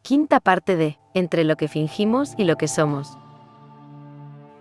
Quinta parte de Entre lo que fingimos y lo que somos.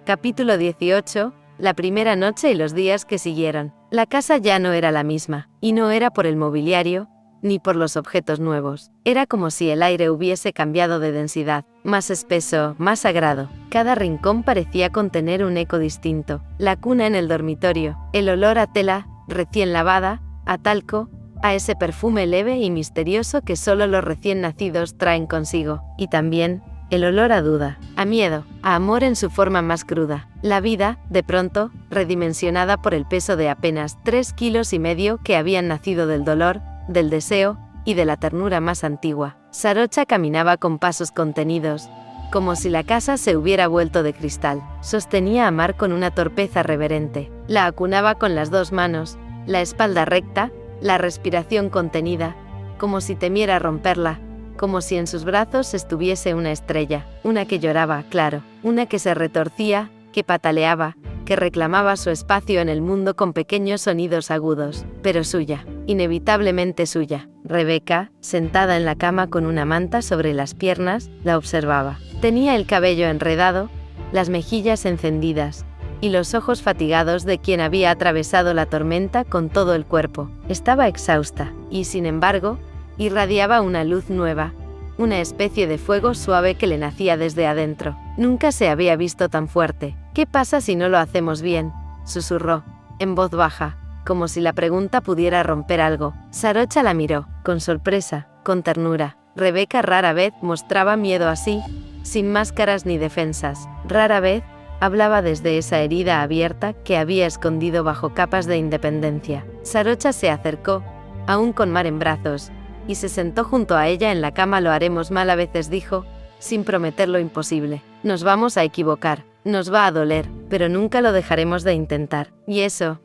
Capítulo 18. La primera noche y los días que siguieron. La casa ya no era la misma, y no era por el mobiliario, ni por los objetos nuevos. Era como si el aire hubiese cambiado de densidad, más espeso, más sagrado. Cada rincón parecía contener un eco distinto. La cuna en el dormitorio, el olor a tela recién lavada, a talco, a ese perfume leve y misterioso que solo los recién nacidos traen consigo. Y también el olor a duda, a miedo, a amor en su forma más cruda. La vida, de pronto, redimensionada por el peso de apenas 3,5 kilos que habían nacido del dolor, del deseo y de la ternura más antigua. Sarocha caminaba con pasos contenidos, como si la casa se hubiera vuelto de cristal. Sostenía a Mar con una torpeza reverente. La acunaba con las 2 manos, la espalda recta, la respiración contenida, como si temiera romperla, como si en sus brazos estuviese una estrella, una que lloraba, claro, una que se retorcía, que pataleaba, que reclamaba su espacio en el mundo con pequeños sonidos agudos, pero suya, inevitablemente suya. Rebeca, sentada en la cama con una manta sobre las piernas, la observaba. Tenía el cabello enredado, las mejillas encendidas, y los ojos fatigados de quien había atravesado la tormenta con todo el cuerpo. Estaba exhausta, y sin embargo, irradiaba una luz nueva, una especie de fuego suave que le nacía desde adentro. Nunca se había visto tan fuerte. ¿Qué pasa si no lo hacemos bien?, susurró, en voz baja, como si la pregunta pudiera romper algo. Sarocha la miró, con sorpresa, con ternura. Rebeca rara vez mostraba miedo así, sin máscaras ni defensas. Rara vez hablaba desde esa herida abierta que había escondido bajo capas de independencia. Sarocha se acercó, aún con Mar en brazos, y se sentó junto a ella en la cama. Lo haremos mal a veces, dijo, sin prometer lo imposible. Nos vamos a equivocar, nos va a doler, pero nunca lo dejaremos de intentar. Y eso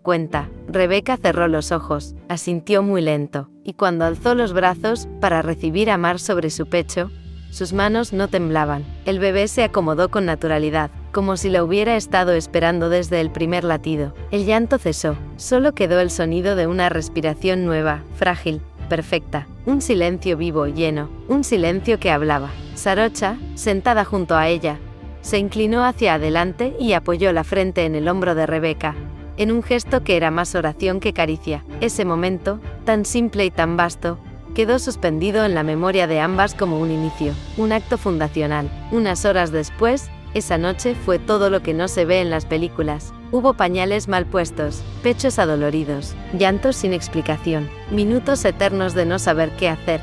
cuenta. Rebeca cerró los ojos, asintió muy lento, y cuando alzó los brazos para recibir a Mar sobre su pecho, sus manos no temblaban. El bebé se acomodó con naturalidad, como si lo hubiera estado esperando desde el primer latido. El llanto cesó, solo quedó el sonido de una respiración nueva, frágil, perfecta, un silencio vivo, lleno, un silencio que hablaba. Sarocha, sentada junto a ella, se inclinó hacia adelante y apoyó la frente en el hombro de Rebeca, en un gesto que era más oración que caricia. Ese momento, tan simple y tan vasto, quedó suspendido en la memoria de ambas como un inicio, un acto fundacional. Unas horas después, esa noche fue todo lo que no se ve en las películas. Hubo pañales mal puestos, pechos adoloridos, llantos sin explicación, minutos eternos de no saber qué hacer,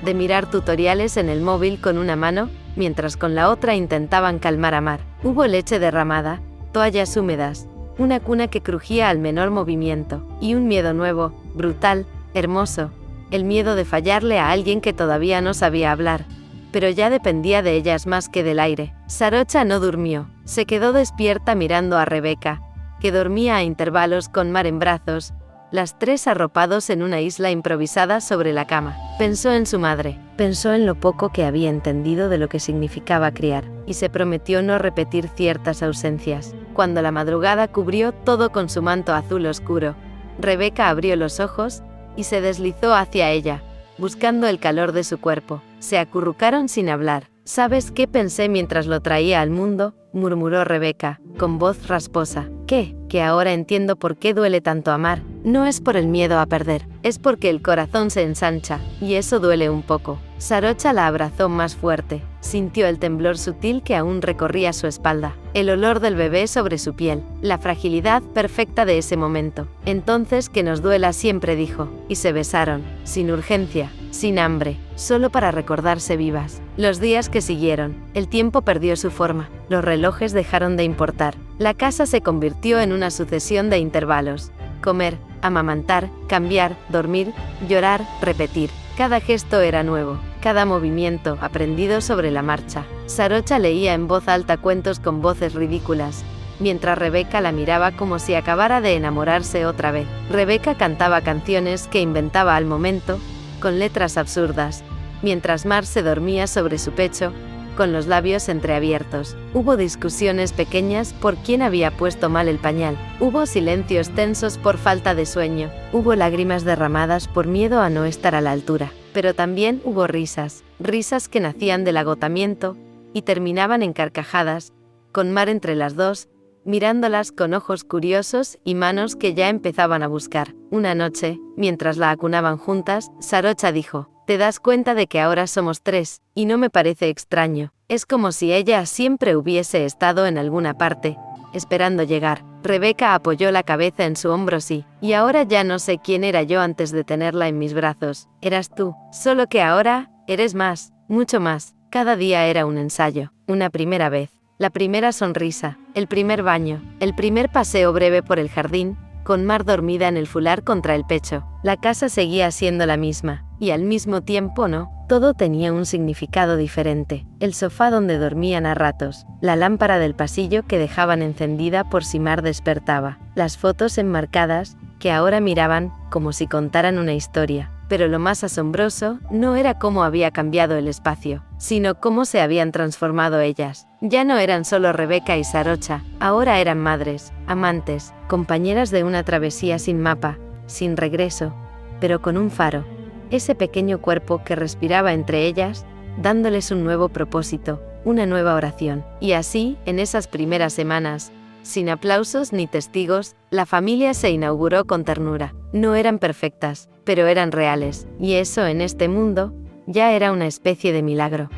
de mirar tutoriales en el móvil con una mano, mientras con la otra intentaban calmar a Mar. Hubo leche derramada, toallas húmedas, una cuna que crujía al menor movimiento, y un miedo nuevo, brutal, hermoso, el miedo de fallarle a alguien que todavía no sabía hablar, pero ya dependía de ellas más que del aire. Sarocha no durmió, se quedó despierta mirando a Rebeca, que dormía a intervalos con Mar en brazos, las 3 arropados en una isla improvisada sobre la cama. Pensó en su madre, pensó en lo poco que había entendido de lo que significaba criar, y se prometió no repetir ciertas ausencias. Cuando la madrugada cubrió todo con su manto azul oscuro, Rebeca abrió los ojos y se deslizó hacia ella, buscando el calor de su cuerpo. Se acurrucaron sin hablar. ¿Sabes qué pensé mientras lo traía al mundo?, murmuró Rebeca, con voz rasposa. ¿Qué? Que ahora entiendo por qué duele tanto amar. No es por el miedo a perder, es porque el corazón se ensancha, y eso duele un poco. Sarocha la abrazó más fuerte, sintió el temblor sutil que aún recorría su espalda, el olor del bebé sobre su piel, la fragilidad perfecta de ese momento. Entonces que nos duela siempre, dijo, y se besaron, sin urgencia, sin hambre, solo para recordarse vivas. Los días que siguieron, el tiempo perdió su forma, los relojes dejaron de importar, la casa se convirtió en una sucesión de intervalos. Comer, amamantar, cambiar, dormir, llorar, repetir. Cada gesto era nuevo, cada movimiento aprendido sobre la marcha. Sarocha leía en voz alta cuentos con voces ridículas, mientras Rebeca la miraba como si acabara de enamorarse otra vez. Rebeca cantaba canciones que inventaba al momento, con letras absurdas, mientras Mar se dormía sobre su pecho, con los labios entreabiertos. Hubo discusiones pequeñas por quién había puesto mal el pañal. Hubo silencios tensos por falta de sueño. Hubo lágrimas derramadas por miedo a no estar a la altura. Pero también hubo risas, risas que nacían del agotamiento, y terminaban en carcajadas, con Mar entre las dos, mirándolas con ojos curiosos y manos que ya empezaban a buscar. Una noche, mientras la acunaban juntas, Sarocha dijo: «¿Te das cuenta de que ahora somos tres? Y no me parece extraño. Es como si ella siempre hubiese estado en alguna parte, esperando llegar». Rebeca apoyó la cabeza en su hombro. Sí, y ahora ya no sé quién era yo antes de tenerla en mis brazos. Eras tú, solo que ahora, eres más, mucho más. Cada día era un ensayo, una primera vez. La primera sonrisa, el primer baño, el primer paseo breve por el jardín, con Mar dormida en el fular contra el pecho. La casa seguía siendo la misma, y al mismo tiempo no. Todo tenía un significado diferente. El sofá donde dormían a ratos, la lámpara del pasillo que dejaban encendida por si Mar despertaba, las fotos enmarcadas, que ahora miraban como si contaran una historia. Pero lo más asombroso no era cómo había cambiado el espacio, sino cómo se habían transformado ellas. Ya no eran solo Rebeca y Sarocha, ahora eran madres, amantes, compañeras de una travesía sin mapa, sin regreso, pero con un faro. Ese pequeño cuerpo que respiraba entre ellas, dándoles un nuevo propósito, una nueva oración. Y así, en esas primeras semanas, sin aplausos ni testigos, la familia se inauguró con ternura. No eran perfectas, pero eran reales, y eso en este mundo, ya era una especie de milagro.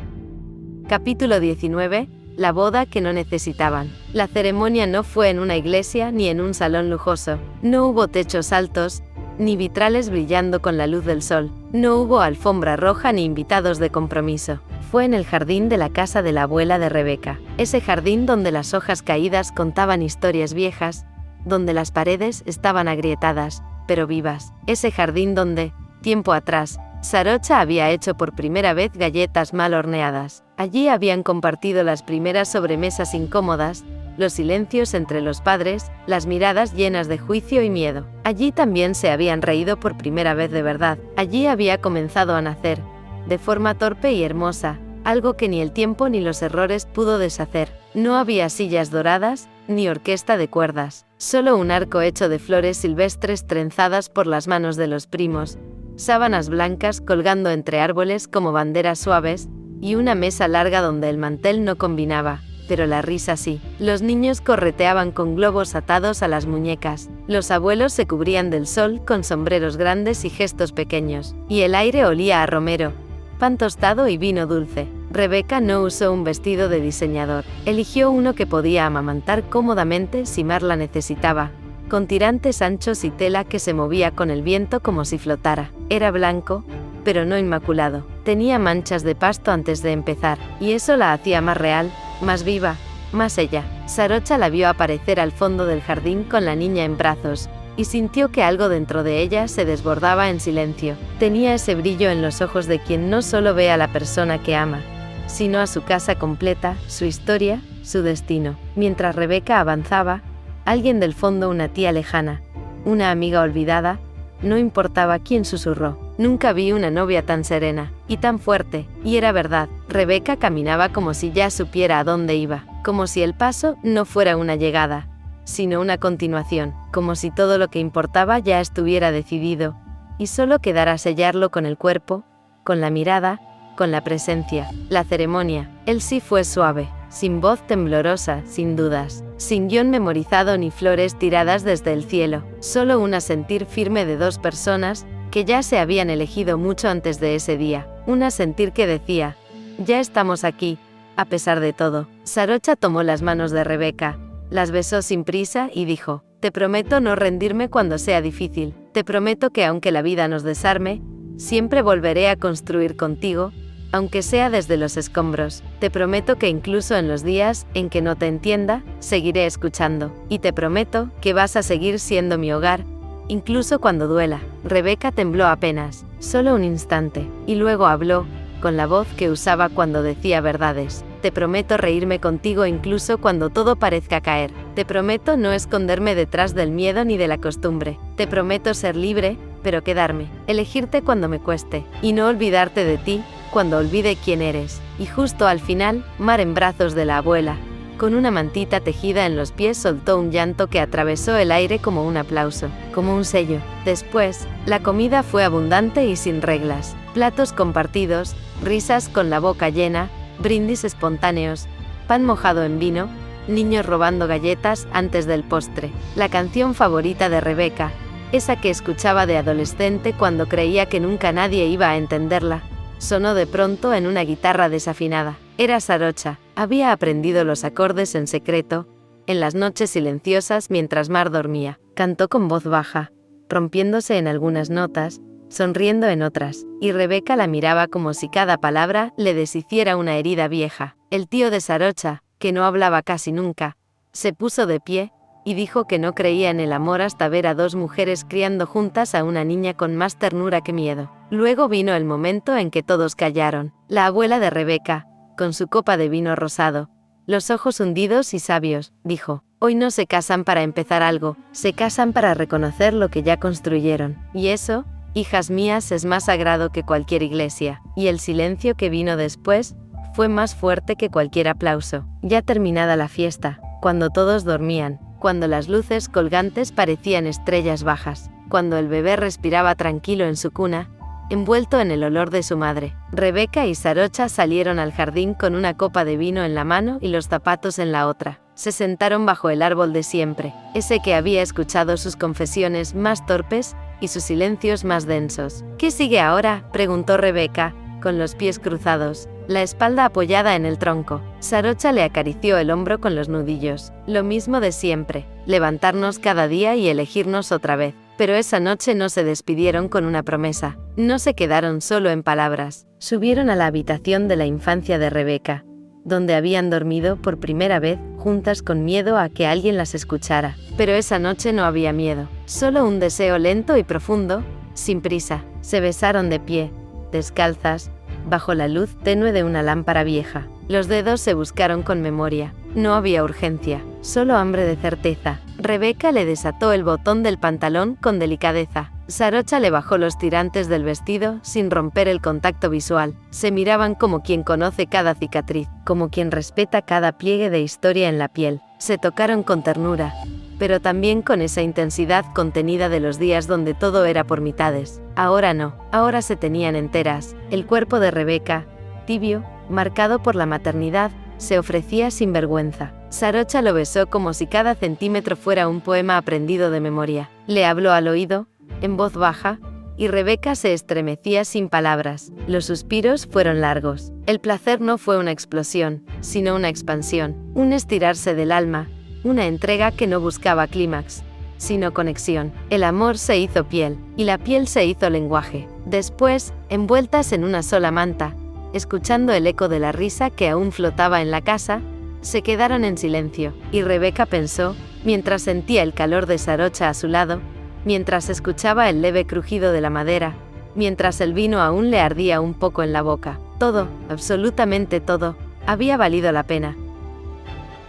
Capítulo 19. La boda que no necesitaban. La ceremonia no fue en una iglesia ni en un salón lujoso. No hubo techos altos, ni vitrales brillando con la luz del sol. No hubo alfombra roja ni invitados de compromiso. Fue en el jardín de la casa de la abuela de Rebeca. Ese jardín donde las hojas caídas contaban historias viejas, donde las paredes estaban agrietadas, pero vivas. Ese jardín donde, tiempo atrás, Sarocha había hecho por primera vez galletas mal horneadas. Allí habían compartido las primeras sobremesas incómodas, los silencios entre los padres, las miradas llenas de juicio y miedo. Allí también se habían reído por primera vez de verdad. Allí había comenzado a nacer, de forma torpe y hermosa, algo que ni el tiempo ni los errores pudo deshacer. No había sillas doradas, ni orquesta de cuerdas, solo un arco hecho de flores silvestres trenzadas por las manos de los primos, sábanas blancas colgando entre árboles como banderas suaves, y una mesa larga donde el mantel no combinaba, pero la risa sí. Los niños correteaban con globos atados a las muñecas, los abuelos se cubrían del sol con sombreros grandes y gestos pequeños, y el aire olía a romero, pan tostado y vino dulce. Rebeca no usó un vestido de diseñador, eligió uno que podía amamantar cómodamente si Mar la necesitaba, con tirantes anchos y tela que se movía con el viento como si flotara. Era blanco, pero no inmaculado. Tenía manchas de pasto antes de empezar, y eso la hacía más real, más viva, más ella. Sarocha la vio aparecer al fondo del jardín con la niña en brazos, y sintió que algo dentro de ella se desbordaba en silencio. Tenía ese brillo en los ojos de quien no solo ve a la persona que ama, sino a su casa completa, su historia, su destino. Mientras Rebeca avanzaba, alguien del fondo, una tía lejana, una amiga olvidada, no importaba quién, susurró: «Nunca vi una novia tan serena, y tan fuerte», y era verdad. Rebeca caminaba como si ya supiera a dónde iba, como si el paso no fuera una llegada, sino una continuación, como si todo lo que importaba ya estuviera decidido, y solo quedara sellarlo con el cuerpo, con la mirada, con la presencia. La ceremonia, el sí fue suave, sin voz temblorosa, sin dudas, sin guión memorizado ni flores tiradas desde el cielo, solo un asentir firme de dos personas que ya se habían elegido mucho antes de ese día, un asentir que decía: «Ya estamos aquí, a pesar de todo». Sarocha tomó las manos de Rebeca, las besó sin prisa y dijo: «Te prometo no rendirme cuando sea difícil, te prometo que aunque la vida nos desarme, siempre volveré a construir contigo, aunque sea desde los escombros. Te prometo que incluso en los días en que no te entienda, seguiré escuchando. Y te prometo que vas a seguir siendo mi hogar, incluso cuando duela». Rebeca tembló apenas, solo un instante, y luego habló, con la voz que usaba cuando decía verdades: «Te prometo reírme contigo incluso cuando todo parezca caer. Te prometo no esconderme detrás del miedo ni de la costumbre. Te prometo ser libre, pero quedarme, elegirte cuando me cueste, y no olvidarte de ti, cuando olvide quién eres». Y justo al final, Mar en brazos de la abuela, Con una mantita tejida en los pies soltó un llanto que atravesó el aire como un aplauso, como un sello. Después, la comida fue abundante y sin reglas. Platos compartidos, risas con la boca llena, brindis espontáneos, pan mojado en vino, niños robando galletas antes del postre. La canción favorita de Rebeca, esa que escuchaba de adolescente cuando creía que nunca nadie iba a entenderla, sonó de pronto en una guitarra desafinada. Era Sarocha. Había aprendido los acordes en secreto, en las noches silenciosas mientras Mar dormía. Cantó con voz baja, rompiéndose en algunas notas, sonriendo en otras, y Rebeca la miraba como si cada palabra le deshiciera una herida vieja. El tío de Sarocha, que no hablaba casi nunca, se puso de pie, y dijo que no creía en el amor hasta ver a dos mujeres criando juntas a una niña con más ternura que miedo. Luego vino el momento en que todos callaron. La abuela de Rebeca, con su copa de vino rosado, los ojos hundidos y sabios, dijo: «Hoy no se casan para empezar algo, se casan para reconocer lo que ya construyeron. Y eso, hijas mías, es más sagrado que cualquier iglesia». Y el silencio que vino después fue más fuerte que cualquier aplauso. Ya terminada la fiesta, cuando todos dormían, cuando las luces colgantes parecían estrellas bajas, cuando el bebé respiraba tranquilo en su cuna, envuelto en el olor de su madre, Rebeca y Sarocha salieron al jardín con una copa de vino en la mano y los zapatos en la otra. Se sentaron bajo el árbol de siempre, ese que había escuchado sus confesiones más torpes y sus silencios más densos. «¿Qué sigue ahora?», preguntó Rebeca, con los pies cruzados, la espalda apoyada en el tronco. Sarocha le acarició el hombro con los nudillos. «Lo mismo de siempre, levantarnos cada día y elegirnos otra vez». Pero esa noche no se despidieron con una promesa, no se quedaron solo en palabras. Subieron a la habitación de la infancia de Rebeca, donde habían dormido por primera vez, juntas con miedo a que alguien las escuchara. Pero esa noche no había miedo, solo un deseo lento y profundo, sin prisa. Se besaron de pie, descalzas, bajo la luz tenue de una lámpara vieja. Los dedos se buscaron con memoria. No había urgencia, solo hambre de certeza. Rebeca le desató el botón del pantalón con delicadeza. Sarocha le bajó los tirantes del vestido sin romper el contacto visual. Se miraban como quien conoce cada cicatriz, como quien respeta cada pliegue de historia en la piel. Se tocaron con ternura, pero también con esa intensidad contenida de los días donde todo era por mitades. Ahora no, ahora se tenían enteras. El cuerpo de Rebeca, tibio, marcado por la maternidad, se ofrecía sin vergüenza. Sarocha lo besó como si cada centímetro fuera un poema aprendido de memoria. Le habló al oído, en voz baja, y Rebeca se estremecía sin palabras. Los suspiros fueron largos. El placer no fue una explosión, sino una expansión, un estirarse del alma, una entrega que no buscaba clímax, sino conexión. El amor se hizo piel, y la piel se hizo lenguaje. Después, envueltas en una sola manta, escuchando el eco de la risa que aún flotaba en la casa, se quedaron en silencio, y Rebeca pensó, mientras sentía el calor de Sarocha a su lado, mientras escuchaba el leve crujido de la madera, mientras el vino aún le ardía un poco en la boca. Todo, absolutamente todo, había valido la pena.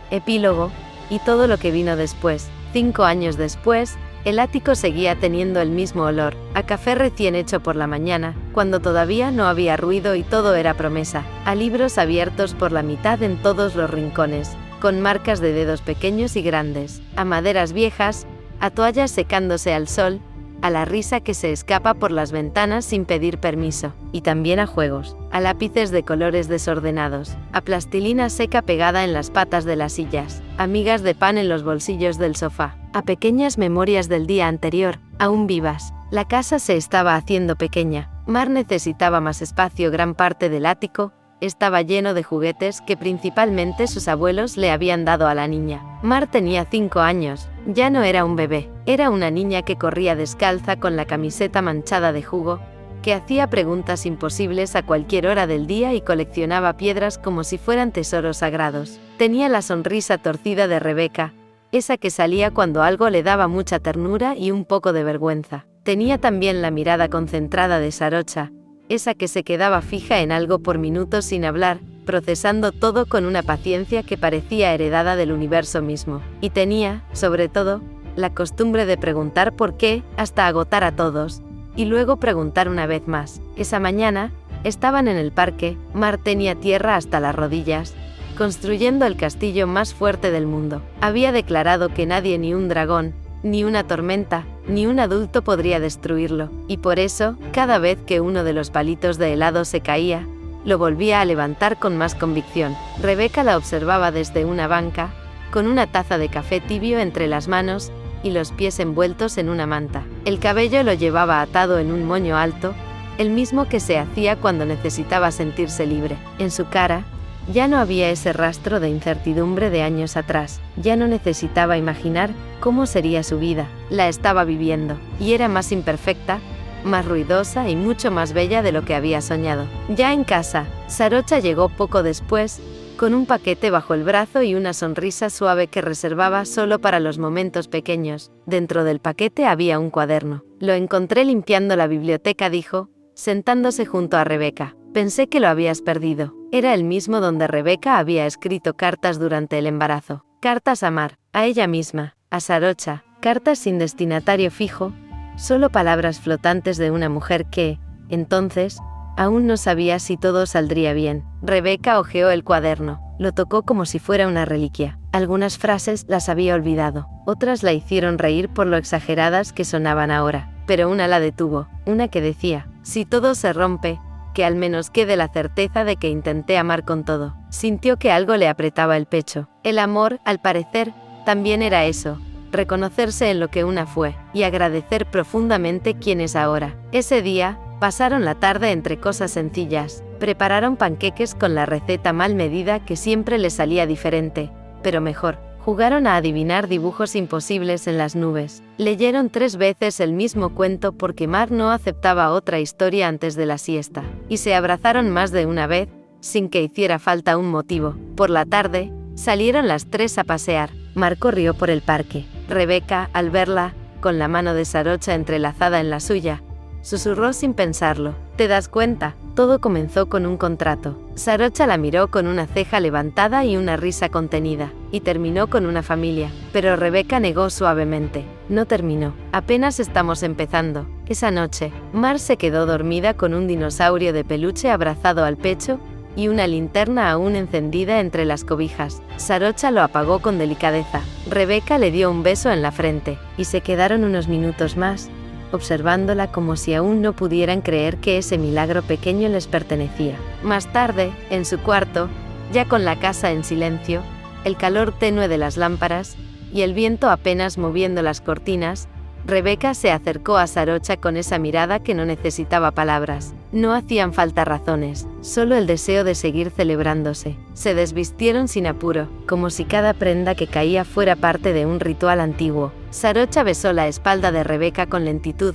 Epílogo, y todo lo que vino después. 5 años después, el ático seguía teniendo el mismo olor, a café recién hecho por la mañana, cuando todavía no había ruido y todo era promesa, a libros abiertos por la mitad en todos los rincones, con marcas de dedos pequeños y grandes, a maderas viejas, a toallas secándose al sol, a la risa que se escapa por las ventanas sin pedir permiso, y también a juegos, a lápices de colores desordenados, a plastilina seca pegada en las patas de las sillas, a migas de pan en los bolsillos del sofá, a pequeñas memorias del día anterior, aún vivas. La casa se estaba haciendo pequeña. Mar necesitaba más espacio. Gran parte del ático estaba lleno de juguetes que principalmente sus abuelos le habían dado a la niña. Mar tenía 5 años, ya no era un bebé, era una niña que corría descalza con la camiseta manchada de jugo, que hacía preguntas imposibles a cualquier hora del día y coleccionaba piedras como si fueran tesoros sagrados. Tenía la sonrisa torcida de Rebeca, esa que salía cuando algo le daba mucha ternura y un poco de vergüenza. Tenía también la mirada concentrada de Sarocha, esa que se quedaba fija en algo por minutos sin hablar, procesando todo con una paciencia que parecía heredada del universo mismo. Y tenía, sobre todo, la costumbre de preguntar por qué, hasta agotar a todos, y luego preguntar una vez más. Esa mañana, estaban en el parque. Mar tenía tierra hasta las rodillas, construyendo el castillo más fuerte del mundo. Había declarado que nadie, ni un dragón, ni una tormenta, ni un adulto podría destruirlo, y por eso, cada vez que uno de los palitos de helado se caía, lo volvía a levantar con más convicción. Rebeca la observaba desde una banca, con una taza de café tibio entre las manos y los pies envueltos en una manta. El cabello lo llevaba atado en un moño alto, el mismo que se hacía cuando necesitaba sentirse libre. En su cara, ya no había ese rastro de incertidumbre de años atrás. Ya no necesitaba imaginar cómo sería su vida. La estaba viviendo, y era más imperfecta, más ruidosa y mucho más bella de lo que había soñado. Ya en casa, Sarocha llegó poco después, con un paquete bajo el brazo y una sonrisa suave que reservaba solo para los momentos pequeños. Dentro del paquete había un cuaderno. Lo encontré limpiando la biblioteca, dijo, sentándose junto a Rebeca. Pensé que lo habías perdido. Era el mismo donde Rebeca había escrito cartas durante el embarazo. Cartas a Mar, a ella misma, a Sarocha, cartas sin destinatario fijo, solo palabras flotantes de una mujer que, entonces, aún no sabía si todo saldría bien. Rebeca hojeó el cuaderno, lo tocó como si fuera una reliquia. Algunas frases las había olvidado, otras la hicieron reír por lo exageradas que sonaban ahora, pero una la detuvo, una que decía, si todo se rompe, que al menos quede la certeza de que intenté amar con todo. Sintió que algo le apretaba el pecho. El amor, al parecer, también era eso, reconocerse en lo que una fue, y agradecer profundamente quién es ahora. Ese día, pasaron la tarde entre cosas sencillas, prepararon panqueques con la receta mal medida que siempre les salía diferente, pero mejor. Jugaron a adivinar dibujos imposibles en las nubes. Leyeron 3 veces el mismo cuento porque Mar no aceptaba otra historia antes de la siesta. Y se abrazaron más de una vez, sin que hiciera falta un motivo. Por la tarde, salieron las 3 a pasear. Mar corrió por el parque. Rebeca, al verla, con la mano de Sarocha entrelazada en la suya, susurró sin pensarlo. ¿Te das cuenta? Todo comenzó con un contrato. Sarocha la miró con una ceja levantada y una risa contenida, y terminó con una familia. Pero Rebeca negó suavemente. No terminó. Apenas estamos empezando. Esa noche, Mar se quedó dormida con un dinosaurio de peluche abrazado al pecho, y una linterna aún encendida entre las cobijas. Sarocha lo apagó con delicadeza. Rebeca le dio un beso en la frente, y se quedaron unos minutos más, observándola como si aún no pudieran creer que ese milagro pequeño les pertenecía. Más tarde, en su cuarto, ya con la casa en silencio, el calor tenue de las lámparas, y el viento apenas moviendo las cortinas, Rebeca se acercó a Sarocha con esa mirada que no necesitaba palabras. No hacían falta razones, solo el deseo de seguir celebrándose. Se desvistieron sin apuro, como si cada prenda que caía fuera parte de un ritual antiguo. Sarocha besó la espalda de Rebeca con lentitud,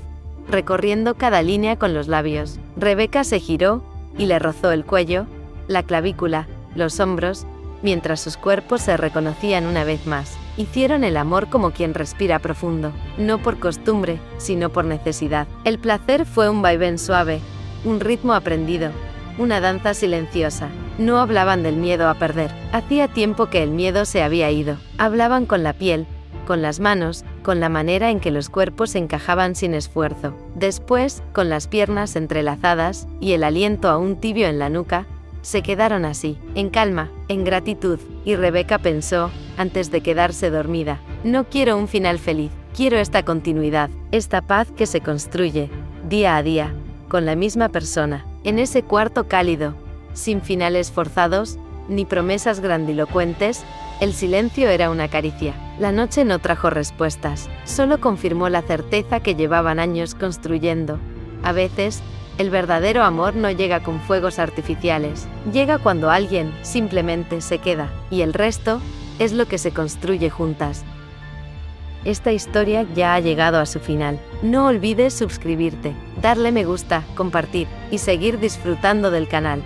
recorriendo cada línea con los labios. Rebeca se giró, y le rozó el cuello, la clavícula, los hombros, mientras sus cuerpos se reconocían una vez más. Hicieron el amor como quien respira profundo, no por costumbre, sino por necesidad. El placer fue un vaivén suave, un ritmo aprendido, una danza silenciosa. No hablaban del miedo a perder. Hacía tiempo que el miedo se había ido. Hablaban con la piel, con las manos, con la manera en que los cuerpos se encajaban sin esfuerzo. Después, con las piernas entrelazadas, y el aliento aún tibio en la nuca, se quedaron así, en calma, en gratitud, y Rebeca pensó, antes de quedarse dormida, no quiero un final feliz, quiero esta continuidad, esta paz que se construye, día a día, con la misma persona, en ese cuarto cálido, sin finales forzados, ni promesas grandilocuentes. El silencio era una caricia. La noche no trajo respuestas, solo confirmó la certeza que llevaban años construyendo. A veces, el verdadero amor no llega con fuegos artificiales, llega cuando alguien simplemente se queda, y el resto es lo que se construye juntas. Esta historia ya ha llegado a su final. No olvides suscribirte, darle me gusta, compartir, y seguir disfrutando del canal.